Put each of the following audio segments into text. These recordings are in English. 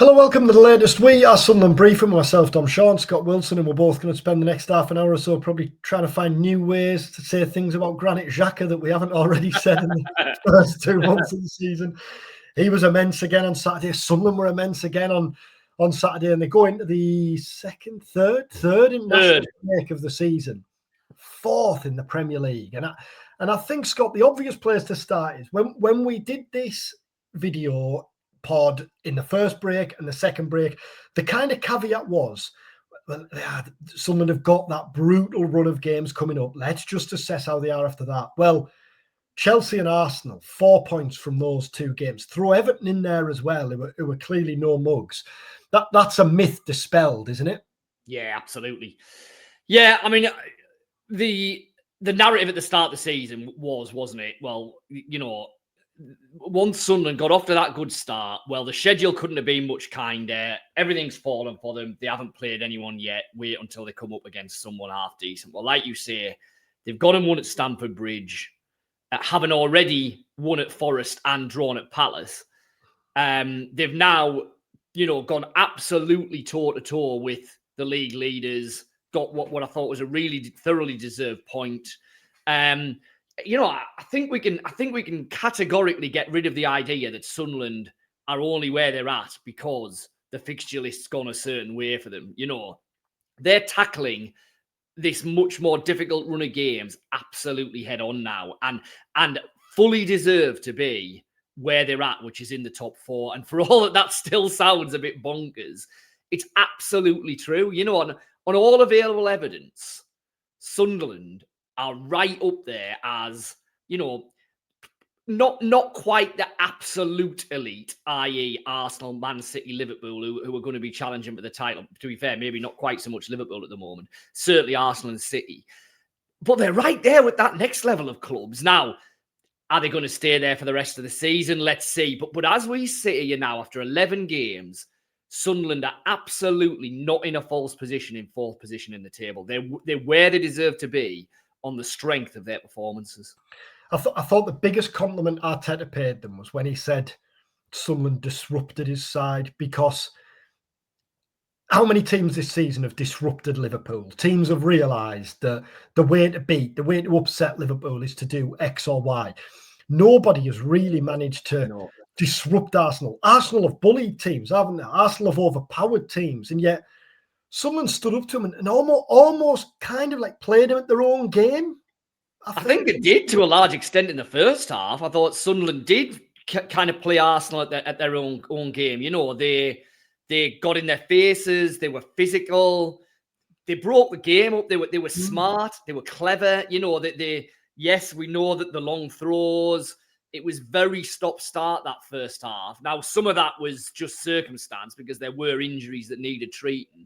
Hello, welcome to the latest. We are Sunderland Briefing, myself, Dom Shaw, Scott Wilson, and we're both going to spend the next half an hour or so probably trying to find new ways to say things about Granit Xhaka that we haven't already said in the first 2 months of the season. He was immense again on Saturday. Sunderland were immense again on Saturday, and they go into the third in national break of the season, fourth in the Premier League. And I think, Scott, the obvious place to start is when we did this video pod in the first break and the second break, the kind of caveat was, well, Sunderland have got that brutal run of games coming up. Let's just assess how they are after that. Well, Chelsea and Arsenal, 4 points from those two games. Throw Everton in there as well, who were clearly no mugs. That's a myth dispelled, isn't it? Yeah, absolutely. Yeah, I mean, the narrative at the start of the season wasn't it? Well, you know, once Sunderland got off to that good start, well, the schedule couldn't have been much kinder. Everything's fallen for them. They haven't played anyone yet. Wait until they come up against someone half decent. Well, like you say, they've gone and won at Stamford Bridge, having already won at Forest and drawn at Palace. They've now, gone absolutely toe-to-toe with the league leaders, got what I thought was a really thoroughly deserved point. I think we can categorically get rid of the idea that Sunderland are only where they're at because the fixture list's gone a certain way for them. They're tackling this much more difficult run of games absolutely head on now and fully deserve to be where they're at, which is in the top four. And for all that still sounds a bit bonkers, it's absolutely true. On all available evidence, Sunderland are right up there as, not quite the absolute elite, i.e. Arsenal, Man City, Liverpool, who are going to be challenging for the title. To be fair, maybe not quite so much Liverpool at the moment. Certainly Arsenal and City. But they're right there with that next level of clubs. Now, are they going to stay there for the rest of the season? Let's see. But as we sit here now, after 11 games, Sunderland are absolutely not in a false position in fourth position in the table. They're where they deserve to be on the strength of their performances. I thought the biggest compliment Arteta paid them was when he said Sunderland disrupted his side, because how many teams this season have disrupted Liverpool? Teams have realised that the way to upset Liverpool is to do X or Y. Nobody has really managed to disrupt Arsenal. Arsenal have bullied teams, haven't they? Arsenal have overpowered teams, and yet Sunderland stood up to them and almost kind of like played them at their own game. I think they did to a large extent in the first half. I thought Sunderland did kind of play Arsenal at their own game. They got in their faces. They were physical. They broke the game up. They were smart. They were clever. Yes, we know that the long throws. It was very stop-start that first half. Now, some of that was just circumstance because there were injuries that needed treating.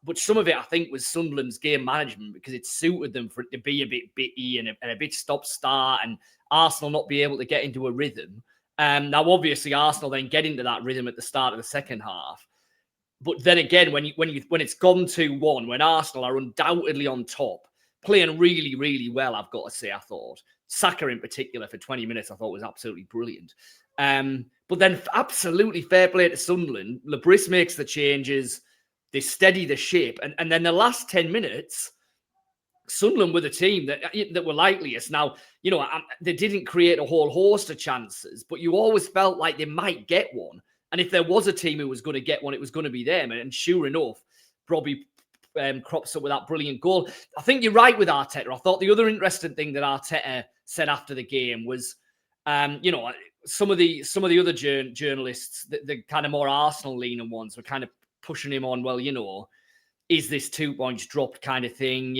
But some of it, I think, was Sunderland's game management because it suited them for it to be a bit bitty and a bit stop-start and Arsenal not be able to get into a rhythm. Now, obviously, Arsenal then get into that rhythm at the start of the second half. But then again, when it's gone 2-1, when Arsenal are undoubtedly on top, playing really, really well, I've got to say, I thought. Saka in particular for 20 minutes, I thought was absolutely brilliant. But then absolutely fair play to Sunderland. Lebris makes the changes. They steady the ship. And then the last 10 minutes, Sunderland were the team that were likeliest. Now, they didn't create a whole host of chances, but you always felt like they might get one. And if there was a team who was going to get one, it was going to be them. And sure enough, Brobbey crops up with that brilliant goal. I think you're right with Arteta. I thought the other interesting thing that Arteta said after the game was, some of the other journalists, the kind of more Arsenal-leaning ones, were kind of pushing him on, well, is this 2 points dropped kind of thing?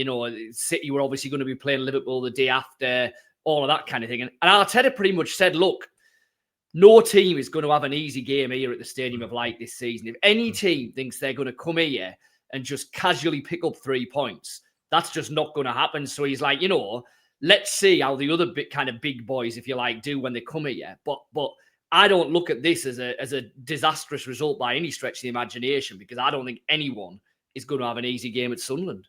City were obviously going to be playing Liverpool the day after, all of that kind of thing. And Arteta pretty much said, look, no team is going to have an easy game here at the Stadium of Light this season. If any team thinks they're going to come here and just casually pick up 3 points, that's just not going to happen. So he's like, let's see how the other kind of big boys, if you like, do when they come here. But I don't look at this as a disastrous result by any stretch of the imagination, because I don't think anyone is going to have an easy game at Sunderland.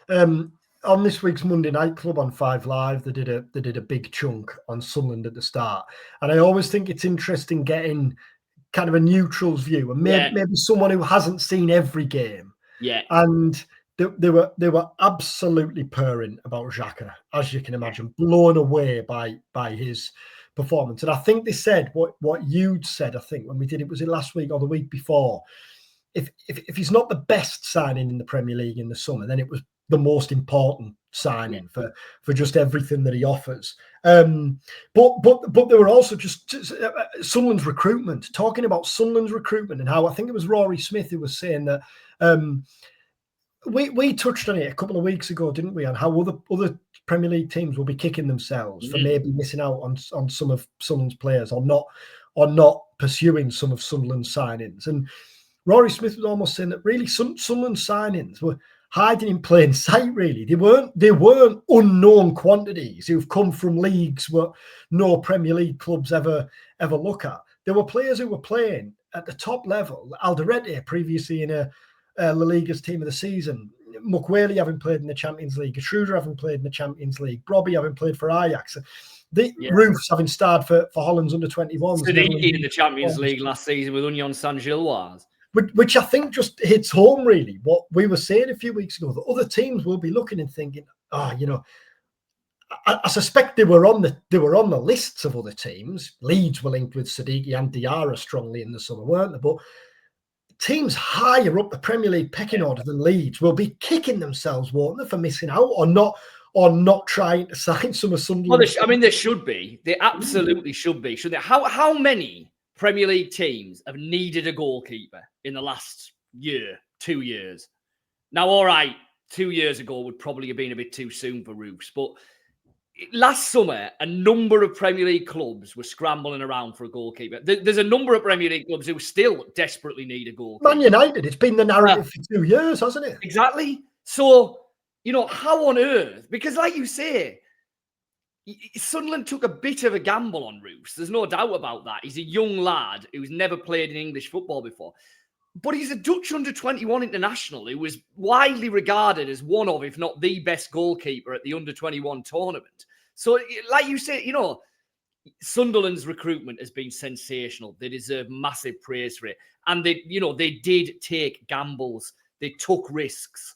On this week's Monday Night Club on 5 Live, they did a big chunk on Sunderland at the start, and I always think it's interesting getting kind of a neutral's view, and maybe someone who hasn't seen every game. Yeah. And they were absolutely purring about Xhaka, as you can imagine, blown away by his performance. And I think they said what you'd said, I think, when we did it, was it last week or the week before? If he's not the best signing in the Premier League in the summer, then it was the most important signing for just everything that he offers. But there were also just Sunderland's recruitment, talking about Sunderland's recruitment and how, I think it was Rory Smith who was saying that we touched on it a couple of weeks ago, didn't we, on how other Premier League teams will be kicking themselves for maybe missing out on some of Sunderland's players, or not pursuing some of Sunderland's signings. And Rory Smith was almost saying that really Sunderland's signings were hiding in plain sight. Really, they weren't unknown quantities who've come from leagues what no Premier League clubs ever look at. There were players who were playing at the top level. Alderete, previously in a La Liga's team of the season, Mukwele having played in the Champions League, Schroeder having played in the Champions League, Brobbey having played for Ajax, Roofs having starred for Holland's under-21s. Siddiqui in the Champions League last season with Union Saint-Gilloise. Which I think just hits home, really, what we were saying a few weeks ago, that other teams will be looking and thinking, I suspect they were on the lists of other teams. Leeds were linked with Siddiqui and Diarra strongly in the summer, weren't they? But teams higher up the Premier League pecking order than Leeds will be kicking themselves, won't they, for missing out or not trying to sign some of Sunderland. Well, they should be. They absolutely should be. Should they? How many Premier League teams have needed a goalkeeper in the last year, 2 years? Now, all right, 2 years ago would probably have been a bit too soon for Roofs, but last summer, a number of Premier League clubs were scrambling around for a goalkeeper. There's a number of Premier League clubs who still desperately need a goalkeeper. Man United, it's been the narrative for 2 years, hasn't it? Exactly. So, how on earth? Because like you say, Sunderland took a bit of a gamble on Roofs. There's no doubt about that. He's a young lad who's never played in English football before. But he's a Dutch under-21 international who was widely regarded as one of, if not the best goalkeeper at the under-21 tournament. So, like you say, Sunderland's recruitment has been sensational. They deserve massive praise for it. And they did take gambles. They took risks.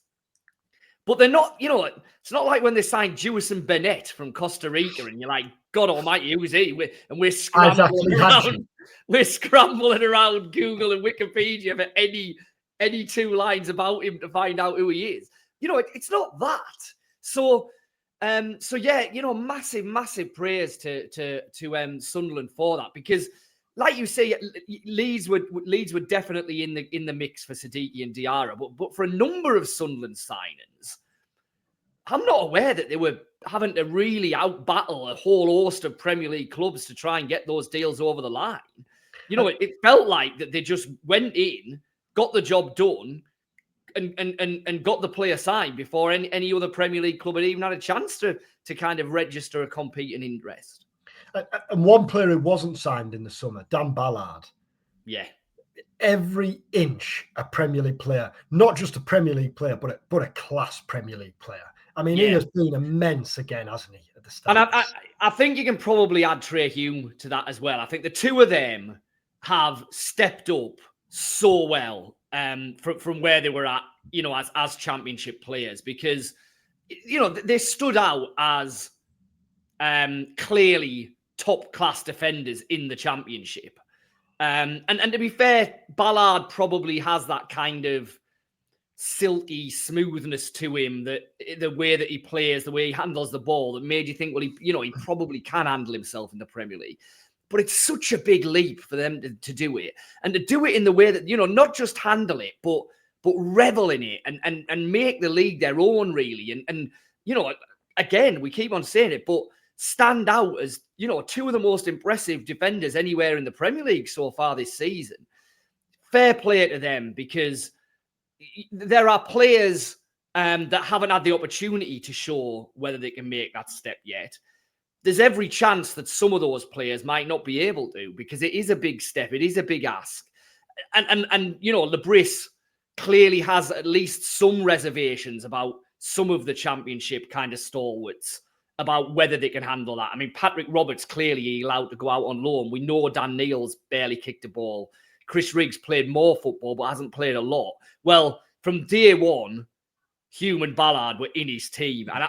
But they're not, it's not like when they signed Jewison Bennett from Costa Rica and you're like, God almighty, who's he? We're scrambling around. We're scrambling around Google and Wikipedia for any two lines about him to find out who he is. It's not that. So massive praise to Sunderland for that, because, like you say, Leeds were definitely in the mix for Siddiqui and Diarra, but for a number of Sunderland signings, I'm not aware that they were having to really outbattle a whole host of Premier League clubs to try and get those deals over the line. It felt like that they just went in, got the job done, and got the player signed before any other Premier League club had even had a chance to kind of register a competing interest. And one player who wasn't signed in the summer, Dan Ballard. Yeah. Every inch a Premier League player, not just a Premier League player, but a class Premier League player. I mean, he has been immense again, hasn't he, at the start? And I think you can probably add Trey Hume to that as well. I think the two of them have stepped up so well from where they were at, as championship players, because, they stood out as clearly top-class defenders in the championship. And to be fair, Ballard probably has that kind of silky smoothness to him, that the way that he plays, the way he handles the ball, that made you think, well, he probably can handle himself in the Premier League. But it's such a big leap for them to do it, and to do it in the way that, not just handle it, but revel in it and make the league their own, really. And again, we keep on saying it, but stand out as, two of the most impressive defenders anywhere in the Premier League so far this season. Fair play to them, because there are players that haven't had the opportunity to show whether they can make that step yet. There's every chance that some of those players might not be able to, because it is a big step. It is a big ask. And Lebris clearly has at least some reservations about some of the championship kind of stalwarts, about whether they can handle that. I mean, Patrick Roberts clearly allowed to go out on loan. We know Dan Neil's barely kicked a ball. Chris Riggs played more football, but hasn't played a lot. Well, from day one, Hume and Ballard were in his team. And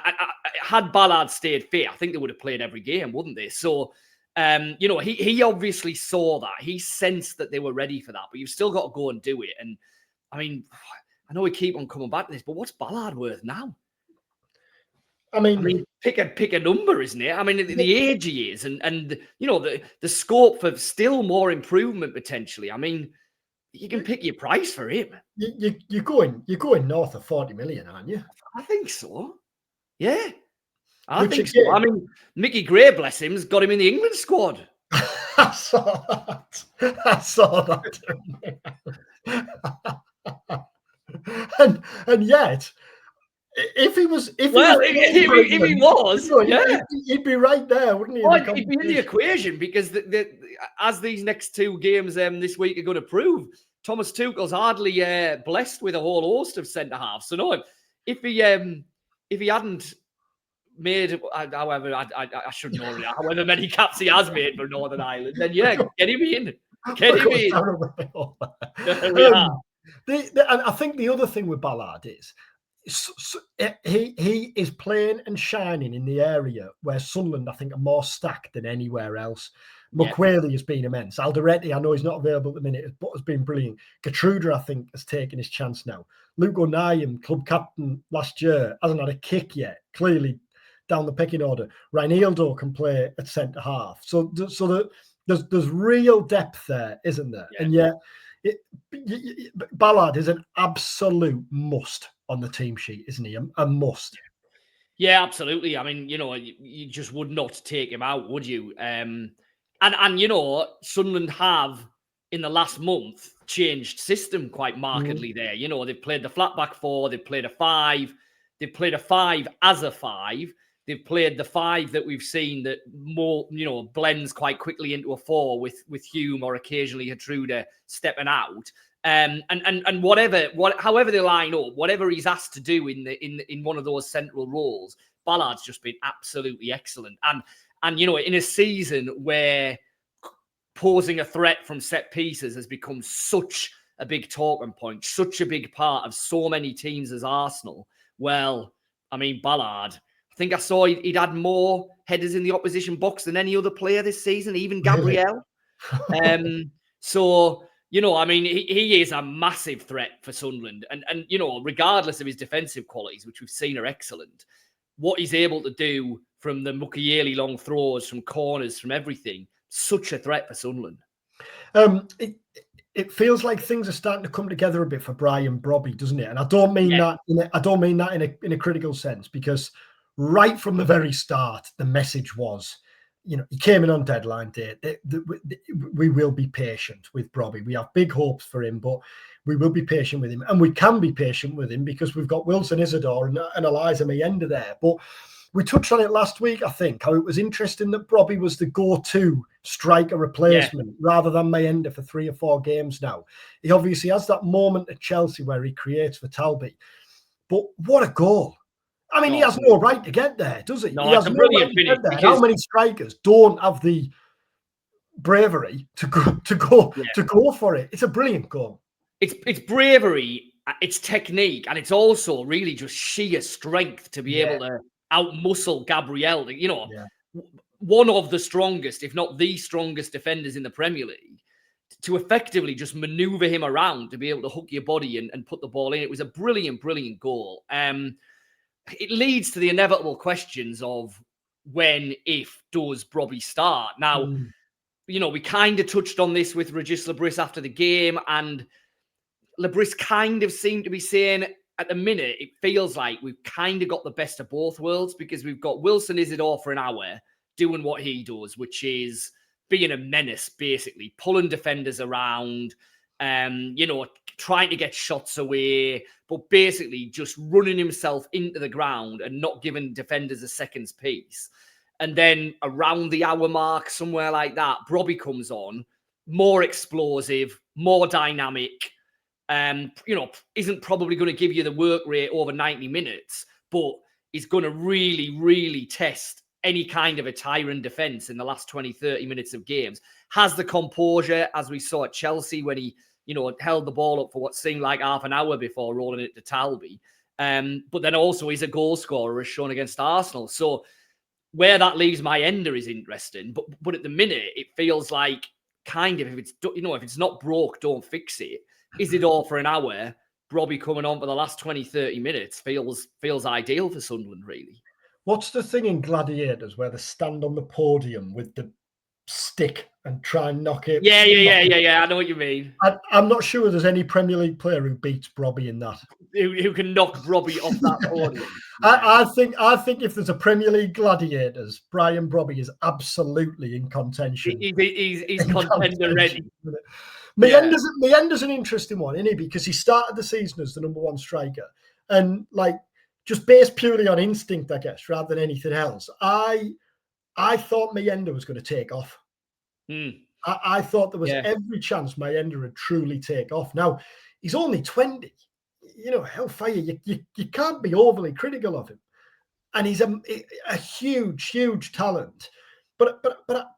had Ballard stayed fit, I think they would have played every game, wouldn't they? So, he obviously saw that. He sensed that they were ready for that, but you've still got to go and do it. And, I mean, I know we keep on coming back to this, but what's Ballard worth now? I mean, pick a number, isn't it? I mean, the age he is, and the scope for still more improvement potentially. I mean, you can pick your price for him. You're going north of 40 million, aren't you? I think so. Yeah, I think so. I mean, Mickey Gray, bless him, has got him in the England squad. I saw that. and yet, if he was, he'd be right there, wouldn't he? Well, he'd be in the equation because as these next two games this week are going to prove, Thomas Tuchel's hardly blessed with a whole host of centre halves. So no, if he hadn't made, however, I shouldn't know however many caps he has made for Northern Ireland, then yeah, get him in. Get him in. And I think the other thing with Ballard is he is playing and shining in the area where Sunderland, I think, are more stacked than anywhere else. McQuarrie has been immense. Alderete, I know he's not available at the minute, but has been brilliant. Gertruder, I think, has taken his chance now. Luke O'Neill, club captain last year, hasn't had a kick yet. Clearly down the pecking order. Reinildo can play at centre half. So there's real depth there, isn't there? Yeah. And yet, Ballard is an absolute must on the team sheet, isn't he? A must. Yeah, absolutely. I mean, you just would not take him out, would you? And Sunderland have in the last month changed system quite markedly there. They've played the flat back four, they've played a five, they've played a five as a five. They've played the five that we've seen that more, blends quite quickly into a four with Hume or occasionally Gertruder stepping out. And however they line up, whatever he's asked to do in one of those central roles, Ballard's just been absolutely excellent. And in a season where posing a threat from set pieces has become such a big talking point, such a big part of so many teams as Arsenal. Well, I mean, Ballard, I think I saw he'd had more headers in the opposition box than any other player this season, even Gabriel. So, I mean, he is a massive threat for Sunderland. And regardless of his defensive qualities, which we've seen are excellent, what he's able to do from the Mukiele long throws, from corners, from everything, such a threat for Sunderland. It feels like things are starting to come together a bit for Brian Brobbey, doesn't it? And I don't mean that in a critical sense, because right from the very start, the message was, he came in on deadline day. We will be patient with Brobbey. We have big hopes for him, but we will be patient with him. And we can be patient with him because we've got Wilson Isidore and Eliza Mayenda there. But we touched on it last week, I think, how it was interesting that Brobbey was the go-to striker replacement rather than Mayenda for 3 or 4 games now. He obviously has that moment at Chelsea where he creates for Talby. But what a goal. I mean, he has no right to get there, does he? No, he has no right to get there. How many strikers don't have the bravery to go for it? It's a brilliant goal. It's bravery, it's technique, and it's also really just sheer strength to be able to out-muscle Gabriel. One of the strongest, if not the strongest defenders in the Premier League, to effectively just maneuver him around to be able to hook your body and put the ball in. It was a brilliant, brilliant goal. It leads to the inevitable questions of when, if, does Brobbey start? Now, we kind of touched on this with Regis Lebris after the game, and Lebris kind of seemed to be saying at the minute, it feels like we've kind of got the best of both worlds because we've got Wilson Isidore for an hour doing what he does, which is being a menace, basically, pulling defenders around, trying to get shots away, but basically just running himself into the ground and not giving defenders a second's piece. And then around the hour mark, somewhere like that, Brobbey comes on, more explosive, more dynamic, isn't probably going to give you the work rate over 90 minutes, but is going to really, really test any kind of a tyrant defence in the last 20, 30 minutes of games. Has the composure, as we saw at Chelsea when he, held the ball up for what seemed like half an hour before rolling it to Talby. But then also he's a goal scorer, as shown against Arsenal. So where that leaves my ender is interesting. But at the minute, it feels like kind of, if it's not broke, don't fix it. Is it all for an hour? Brobbey coming on for the last 20, 30 minutes feels ideal for Sunderland, really. What's the thing in Gladiators where they stand on the podium with the stick and try and knock it? Yeah. I know what you mean. I'm not sure there's any Premier League player who beats Brobbey in that. Who can knock Brobbey off that podium? I think if there's a Premier League Gladiators, Brian Brobbey is absolutely in contention. He's contender ready. Meyender's an interesting one, isn't he? Because he started the season as the number one striker, and just based purely on instinct, I guess, rather than anything else. I thought Meyender was going to take off. I thought there was every chance Meyender would truly take off. Now, he's only 20. Hellfire, you can't be overly critical of him. And he's a huge, huge talent. But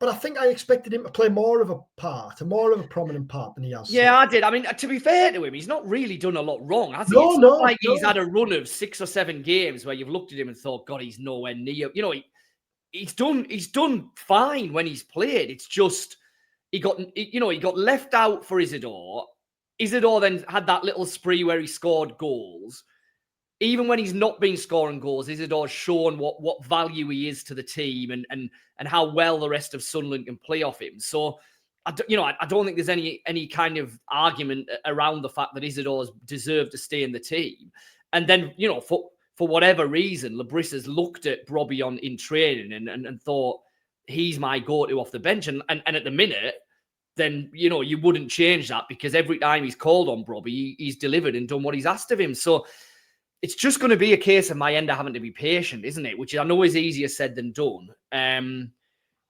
I think I expected him to play more of a prominent part than he has. Yeah, I did. I mean, to be fair to him, he's not really done a lot wrong, has he? He's had a run of 6 or 7 games where you've looked at him and thought, God, he's nowhere near. He's done fine when he's played. It's just he got left out for Isidore. Isidore then had that little spree where he scored goals. Even when he's not been scoring goals, Isidore's shown what value he is to the team and how well the rest of Sunderland can play off him. So, I don't think there's any kind of argument around the fact that Isidore's deserved to stay in the team. And then, for whatever reason, Labrissa's looked at Brobbey in training and thought, he's my go-to off the bench. And at the minute, then, you wouldn't change that because every time he's called on Brobbey, he's delivered and done what he's asked of him. So, it's just going to be a case of Meyender having to be patient, isn't it? Which I know is easier said than done.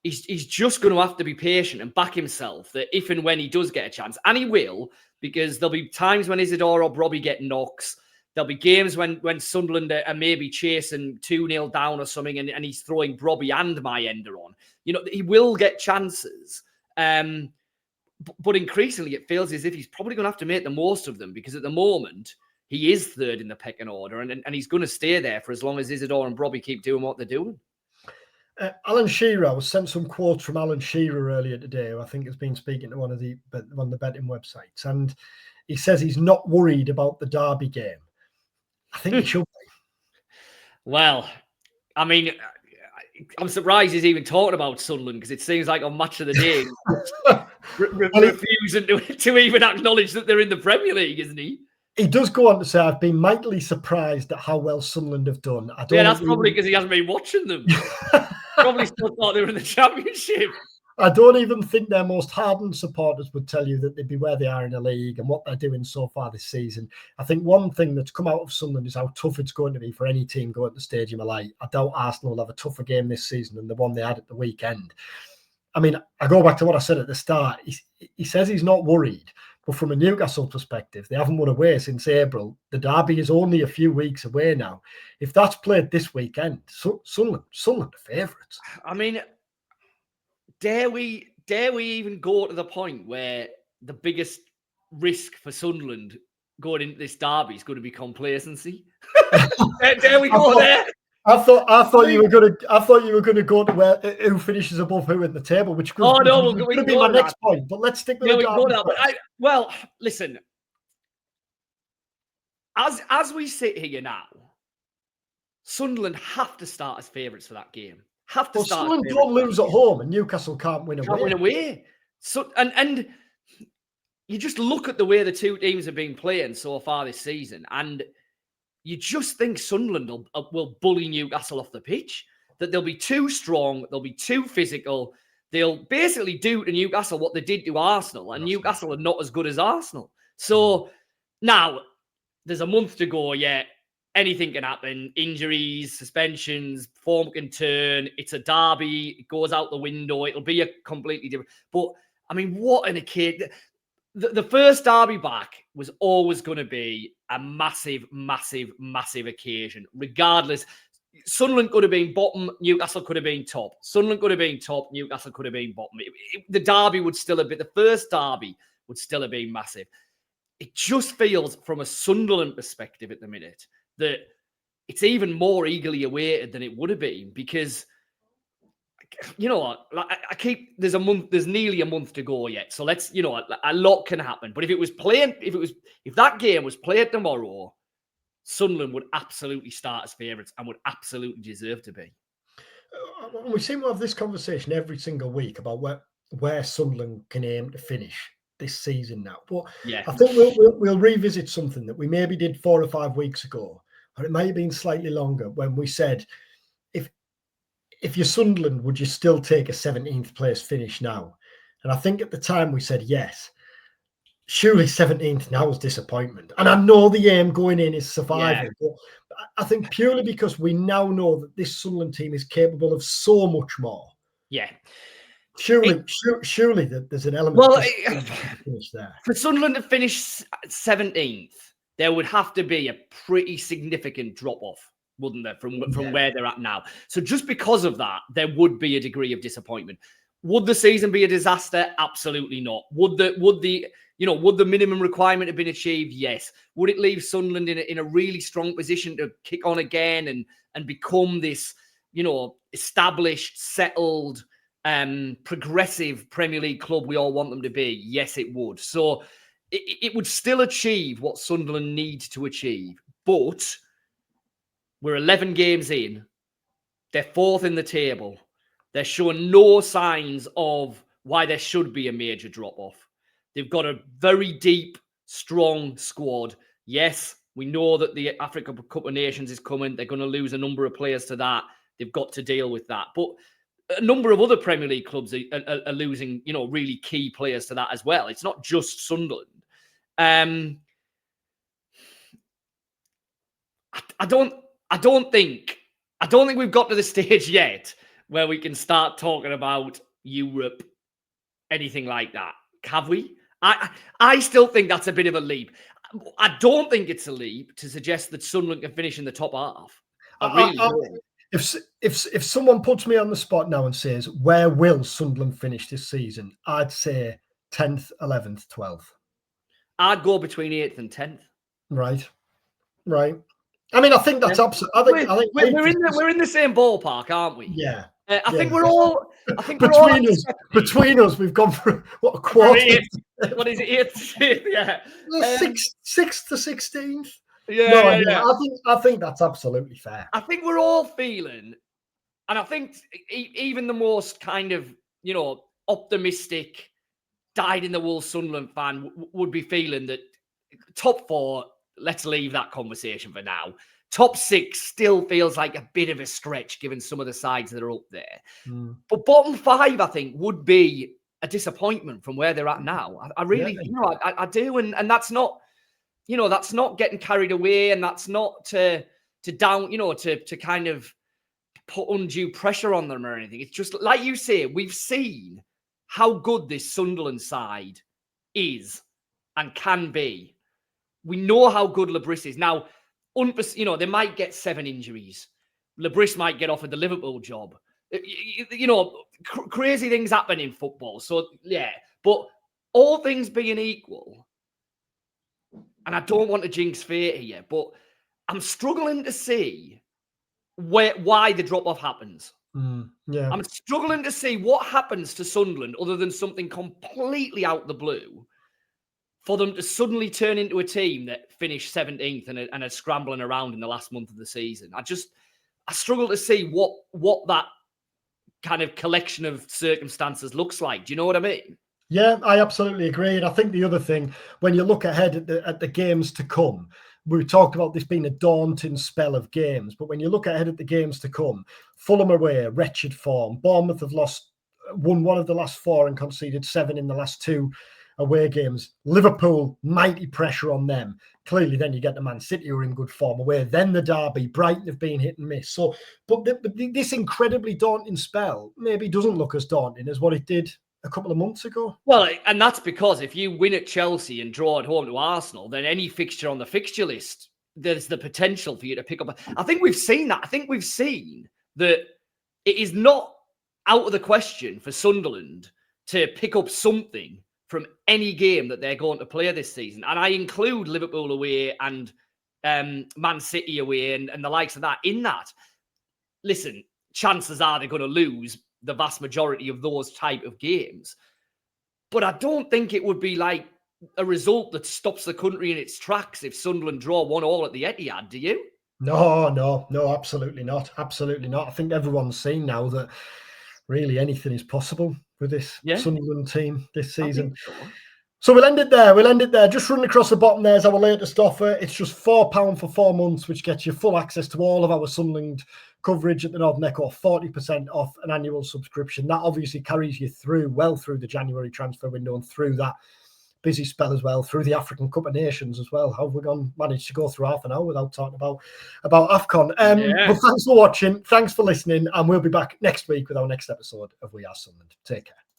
He's just going to have to be patient and back himself that if and when he does get a chance, and he will, because there'll be times when Isidore or Brobbey get knocks. There'll be games when Sunderland are maybe chasing 2-0 down or something and he's throwing Brobbey and Meyender on. He will get chances. But increasingly, it feels as if he's probably going to have to make the most of them because at the moment, he is third in the pecking order, and he's going to stay there for as long as Isidore and Brobbey keep doing what they're doing. Alan Shearer, I was sent some quotes from Alan Shearer earlier today, who I think has been speaking to one of the betting websites, and he says he's not worried about the Derby game. I think he should be. Well, I mean, I'm surprised he's even talking about Sunderland because it seems like on Match of the Day, refusing to even acknowledge that they're in the Premier League, isn't he? He does go on to say, I've been mightily surprised at how well Sunderland have done. That's probably because he hasn't been watching them. Probably still thought they were in the Championship. I don't even think their most hardened supporters would tell you that they'd be where they are in the league and what they're doing so far this season. I think one thing that's come out of Sunderland is how tough it's going to be for any team going to the Stadium of Light. I doubt Arsenal will have a tougher game this season than the one they had at the weekend. I mean, I go back to what I said at the start. He says he's not worried. But from a Newcastle perspective, they haven't won away since April. The derby is only a few weeks away now. If that's played this weekend, Sunderland are favourites. I mean, dare we even go to the point where the biggest risk for Sunderland going into this derby is going to be complacency? Dare we go there? I thought you were going to go to where who finishes above who in the table, which could be my next point. But let's stick with the well, listen. As we sit here now, Sunderland have to start as favourites for that game. Sunderland don't lose at home, and Newcastle can't win away. So and you just look at the way the two teams have been playing so far this season, and you just think Sunderland will bully Newcastle off the pitch, that they'll be too strong, they'll be too physical. They'll basically do to Newcastle what they did to Arsenal, and Newcastle are not as good as Arsenal. So now there's a month to go yet. Anything can happen. Injuries, suspensions, form can turn. It's a derby. It goes out the window. It'll be a completely different. But, I mean, what an occasion. The first derby back was always going to be a massive, massive, massive occasion, regardless. Sunderland could have been bottom, Newcastle could have been top. Sunderland could have been top, Newcastle could have been bottom. The derby would still have been, the first derby would still have been massive. It just feels from a Sunderland perspective at the minute that it's even more eagerly awaited than it would have been, because you know what, like, there's nearly a month to go yet. So let's, you know, a lot can happen. But if that game was played tomorrow, Sunderland would absolutely start as favourites and would absolutely deserve to be. We seem to have this conversation every single week about where Sunderland can aim to finish this season now. But yeah, I think we'll revisit something that we maybe did 4 or 5 weeks ago, or it may have been slightly longer, when we said, if you're Sunderland, would you still take a 17th place finish now? And I think at the time we said yes. Surely 17th now is disappointment. And I know the aim going in is survival. Yeah. But I think purely because we now know that this Sunderland team is capable of so much more. Yeah. Surely that there's an element of finish there. For Sunderland to finish 17th, there would have to be a pretty significant drop-off, wouldn't there, from where they're at now? So just because of that, there would be a degree of disappointment. Would the season be a disaster? Absolutely not. Would the minimum requirement have been achieved? Yes. Would it leave Sunderland in a really strong position to kick on again and become this, you know, established, settled, progressive Premier League club we all want them to be? Yes, it would. So it would still achieve what Sunderland needs to achieve. But we're 11 games in. They're 4th in the table. They're showing no signs of why there should be a major drop-off. They've got a very deep, strong squad. Yes, we know that the Africa Cup of Nations is coming. They're going to lose a number of players to that. They've got to deal with that. But a number of other Premier League clubs are losing, you know, really key players to that as well. It's not just Sunderland. I don't think we've got to the stage yet where we can start talking about Europe, anything like that. Have we? I still think that's a bit of a leap. I don't think it's a leap to suggest that Sunderland can finish in the top half. I really don't. If someone puts me on the spot now and says, where will Sunderland finish this season? I'd say 10th, 11th, 12th. I'd go between 8th and 10th. Right. I mean, I think that's absolutely. I think we're in the same ballpark, aren't we? Yeah. I think we're all. I think between us, we've gone for what, a quarter? What is it? 8th, yeah. 6th to 16th. Yeah. I think that's absolutely fair. I think we're all feeling, and I think even the most kind of, you know, optimistic, dyed-in-the-wool Sunderland fan would be feeling that top 4. Let's leave that conversation for now. Top 6 still feels like a bit of a stretch given some of the sides that are up there. But bottom 5, I think, would be a disappointment from where they're at now. I really, you know, I do. And that's not, you know, that's not getting carried away, and that's not to down, you know, to kind of put undue pressure on them or anything. It's just, like you say, we've seen how good this Sunderland side is and can be. We know how good Lebris is. Now, you know, they might get 7 injuries. Lebris might get offered the Liverpool job. You know, crazy things happen in football. So, yeah. But all things being equal, and I don't want to jinx fate here, but I'm struggling to see why the drop-off happens. Yeah. I'm struggling to see what happens to Sunderland other than something completely out the blue for them to suddenly turn into a team that finished 17th and are scrambling around in the last month of the season. I struggle to see what that kind of collection of circumstances looks like. Do you know what I mean? Yeah, I absolutely agree. And I think the other thing, when you look ahead at the games to come, we talked about this being a daunting spell of games, but when you look ahead at the games to come, Fulham away, wretched form. Bournemouth have won one of the last 4 and conceded 7 in the last 2 away games. Liverpool, mighty pressure on them. Clearly, then you get the Man City who are in good form away. Then the derby. Brighton have been hit and miss. So, but this incredibly daunting spell maybe doesn't look as daunting as what it did a couple of months ago. Well, and that's because if you win at Chelsea and draw at home to Arsenal, then any fixture on the fixture list there's the potential for you to pick up. I think we've seen that. I think we've seen that it is not out of the question for Sunderland to pick up something from any game that they're going to play this season. And I include Liverpool away and Man City away and the likes of that in that. Listen, chances are they're going to lose the vast majority of those type of games. But I don't think it would be like a result that stops the country in its tracks if Sunderland draw 1-1 at the Etihad, do you? No, absolutely not. Absolutely not. I think everyone's seen now that really anything is possible with this Sunderland team this season. So we'll end it there. Just running across the bottom there is our latest offer. It's just £4 for 4 months, which gets you full access to all of our Sunderland coverage at the Northern Echo, 40% off an annual subscription. That obviously carries you well through the January transfer window and through that busy spell as well, through the African Cup of Nations as well. How have we managed to go through half an hour without talking about AFCON? But thanks for watching, thanks for listening, and we'll be back next week with our next episode of We Are Sunderland. Take care.